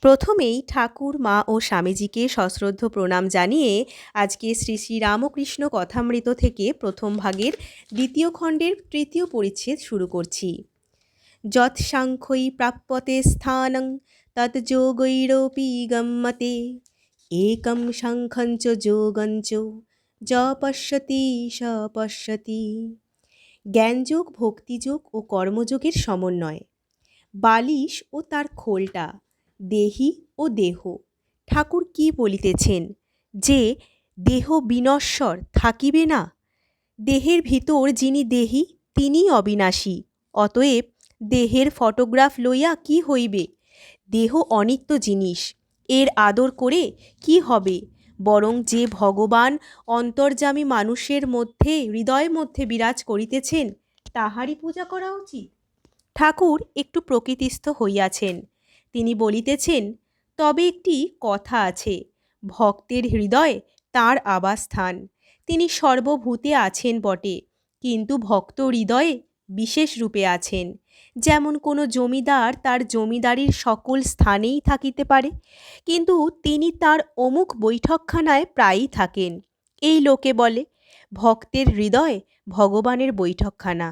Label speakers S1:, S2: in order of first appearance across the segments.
S1: প্রথমেই ঠাকুর, মা ও স্বামীজিকে সশ্রদ্ধ প্রণাম জানিয়ে আজকে শ্রী শ্রী রামকৃষ্ণ কথামৃত থেকে প্রথম ভাগের দ্বিতীয় খণ্ডের তৃতীয় পরিচ্ছেদ শুরু করছি। যৎসাংখ্যৈ প্রাপ্যতে স্থানং তৎযোগৈরপি গম্যতে একম সাংখ্যঞ্চ যোগঞ্চ য পশ্যতি স পশ্যতি। জ্ঞানযোগ, ভক্তিযোগ ও কর্মযোগের সমন্বয়। বালিশ ও তার খোলটা, দেহি ও দেহ। ঠাকুর কি বলিতেছেন যে দেহ বিনশ্বর থাকিবে না। দেহের ভিতর যিনি দেহি তিনি অবিনাশী। অতএব দেহের ফটোগ্রাফ লইয়া কি হইবে? দেহ অনিত্য জিনিস, এর আদর করে কি হবে? বরং যে ভগবান অন্তর্যামী মানুষের মধ্যে, হৃদয়ের মধ্যে বিরাজ করিতেছেন, তাহারই পূজা করা উচিত। ঠাকুর একটু প্রকৃতিস্থ হইয়াছেন। তিনি বলিতেছেন, তবে একটি কথা আছে, ভক্তের হৃদয় তাঁর আবাসস্থান। তিনি সর্বভূতে আছেন বটে, কিন্তু ভক্ত হৃদয়ে বিশেষ রূপে আছেন। যেমন কোনো জমিদার তার জমিদারির সকল স্থানেই থাকিতে পারে, কিন্তু তিনি তার অমুক বৈঠকখানায় প্রায়ই থাকেন। এই লোকে বলে ভক্তের হৃদয় ভগবানের বৈঠকখানা।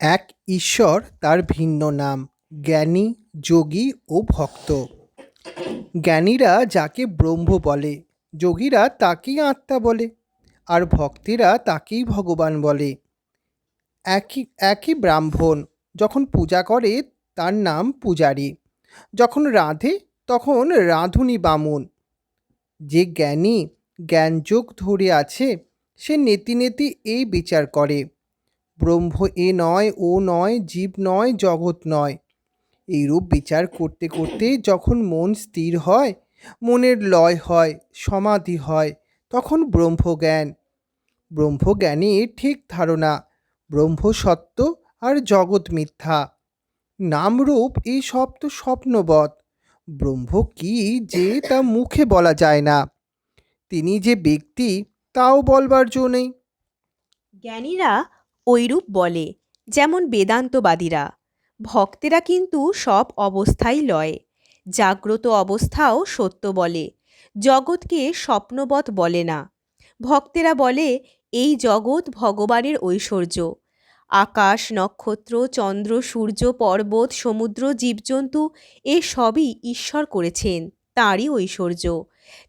S2: এক ঈশ্বর, তার ভিন্ন নাম জ্ঞানী, যোগী ও ভক্ত। জ্ঞানীরা যাকে ব্রহ্ম বলে, যোগীরা তাকেই আত্মা বলে, আর ভক্তেরা তাকেই ভগবান বলে। একই একই ব্রাহ্মণ যখন পূজা করে তার নাম পূজারী, যখন রাঁধে তখন রাঁধুনি বামুন। যে জ্ঞানী জ্ঞানযোগ ধরে আছে সে নেতি নেতি এই বিচার করে, ব্রহ্ম এ নয়, ও নয়, জীব নয়, জগৎ নয়। এইরূপ বিচার করতে করতে যখন মন স্থির হয়, মনের লয় হয়, সমাধি হয়, তখন ব্রহ্মজ্ঞান। ব্রহ্মজ্ঞানের ঠিক ধারণা, ব্রহ্ম সত্য আর জগৎ মিথ্যা। নামরূপ এই সব তো স্বপ্নবৎ। ব্রহ্ম কি যে তা মুখে বলা যায় না, তিনি যে ব্যক্তি তাও বলবার জো নেই।
S1: জ্ঞানীরা ঐরূপ বলে, যেমন বেদান্তবাদীরা। ভক্তেরা কিন্তু সব অবস্থাই লয়। জাগ্রত অবস্থাও সত্য বলে, জগৎকে স্বপ্নবৎ বলে না। ভক্তেরা বলে এই জগৎ ভগবানের ঐশ্বর্য। আকাশ, নক্ষত্র, চন্দ্র, সূর্য, পর্বত, সমুদ্র, জীবজন্তু এ সবই ঈশ্বর করেছেন, তাঁরই ঐশ্বর্য।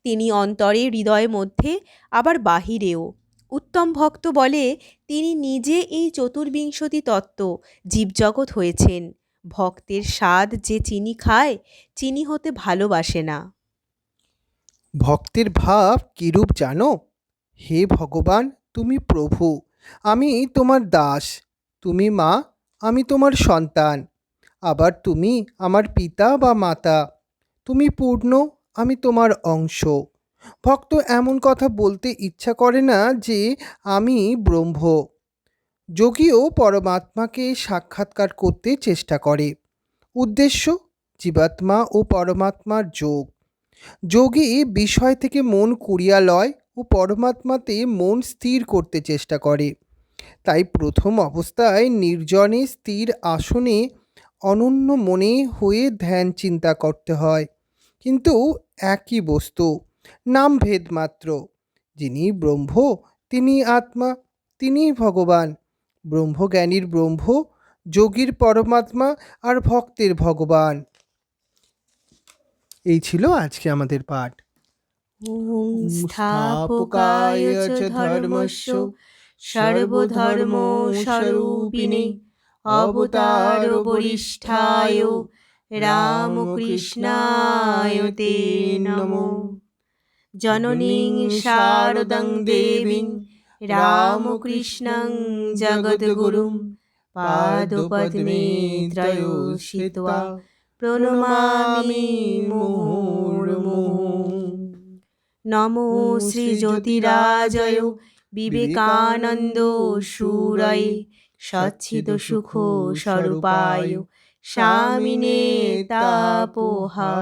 S1: তিনি অন্তরে, হৃদয়ের মধ্যে, আবার বাহিরেও। উত্তম ভক্ত বলে তিনি নিজে এই চতুর্বিংশতি তত্ত্ব জীবজগৎ হয়েছেন। ভক্তের স্বাদ যে চিনি খায়, চিনি হতে ভালোবাসে না।
S2: ভক্তের ভাব কিরূপ জানো? হে ভগবান, তুমি প্রভু, আমি তোমার দাস। তুমি মা, আমি তোমার সন্তান। আবার তুমি আমার পিতা বা মাতা। তুমি পূর্ণ, আমি তোমার অংশ। ভক্ত এমন কথা বলতে ইচ্ছা করে না যে আমি ব্রহ্ম। যোগীও পরমাত্মাকে সাক্ষাৎকার করতে চেষ্টা করে। উদ্দেশ্য জীবাত্মা ও পরমাত্মার যোগ। যোগী বিষয় থেকে মন কুড়িয়া লয় ও পরমাত্মাতে মন স্থির করতে চেষ্টা করে। তাই প্রথম অবস্থায় নির্জনে স্থির আসনে অনন্য মনে হয়ে ধ্যান চিন্তা করতে হয়, কিন্তু একই বস্তু, নামভেদ মাত্র। যিনি ব্রহ্ম তিনি আত্মা, তিনিই ভগবান। ব্রহ্মজ্ঞানীর ব্রহ্ম, যোগীর পরমাত্মা, আর ভক্তের ভগবান। এই ছিল আজকে আমাদের পাঠ।
S1: ওম স্থাপকায় চ ধর্মস্য সর্বধর্ম স্বরূপিণে অবতার বরিষ্ঠায় রামকৃষ্ণায় তে নমো। জননীং শারদং দেবীং রামকৃষ্ণং জগদ্গুরুং পাদপদ্মে ত্রয়োশ্রিত্বা প্রণমামি মুহুর্মুহুঃ। নমো শ্রীজ্যোতিরাজয় বিবেকানন্দ সুরয়ে সচ্চিদ সুখ স্বরূপায় স্বামিনে তাপহারিণে।